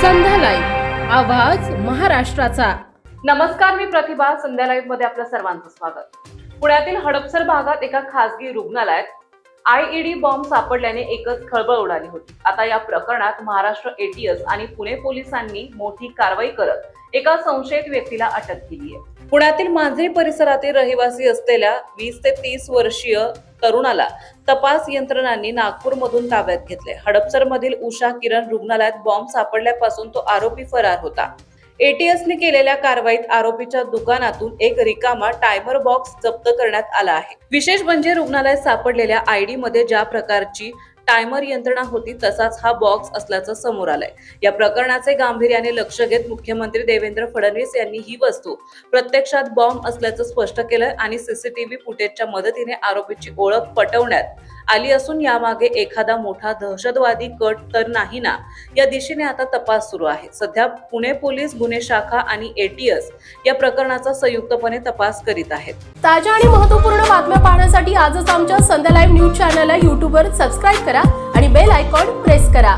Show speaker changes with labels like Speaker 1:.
Speaker 1: संध्या live, आवाज महाराष्ट्राचा।
Speaker 2: नमस्कार, मी प्रतिभा। संध्या लाईव्ह मध्ये आपलं सर्वांचं स्वागत। पुण्यातील हडपसर भागात एका खासगी रुग्णालयात आयईडी बॉम्ब सापडल्याने एकच खळबळ उडाली होती। आता या प्रकरणात महाराष्ट्र एटीएस आणि पुणे पोलिसांनी मोठी कारवाई करत एका संशयित व्यक्तीला अटक केली आहे। पुण्यातील मांजरी परिसरातील रहिवासी असलेल्या 20 ते 30 वर्षीय तरुणाला तपास यंत्रणांनी नागपूरमधून ताब्यात घेतले। हडपसरमधील उषा किरण रुग्णालयात बॉम्ब सापडल्यापासून तो आरोपी फरार होता। एटीएसने केलेल्या कारवाईत आरोपीच्या दुकानातून एक रिकामा टायमर बॉक्स जप्त करण्यात आला आहे। विशेष म्हणजे रुग्णालयात सापडलेल्या आयडी मध्ये ज्या प्रकारची टायमर यंत्रणा होती तसाच हा बॉक्स असल्याचं समोर आलंय। या प्रकरणाचे गांभीर्याने लक्ष घेत मुख्यमंत्री देवेंद्र फडणवीस यांनी ही वस्तू प्रत्यक्षात बॉम्ब असल्याचं स्पष्ट केलंय आणि सीसीटीव्ही फुटेजच्या मदतीने आरोपीची ओळख पटवण्यात आली असून यामागे एखादा मोठा दहशतवादी कट तर नाही ना, या दिशेने आता तपास सुरू आहे। सध्या पुणे पोलीस, गुन्हे शाखा आणि एटीएस या प्रकरणाचा संयुक्तपणे तपास करीत आहेत।
Speaker 1: ताज्या आणि महत्त्वपूर्ण बातम्या पाहण्यासाठी आजच आमच्या संध्या लाईव्ह न्यूज चॅनलला YouTube वर सबस्क्राईब करा आणि बेल आयकॉन प्रेस करा।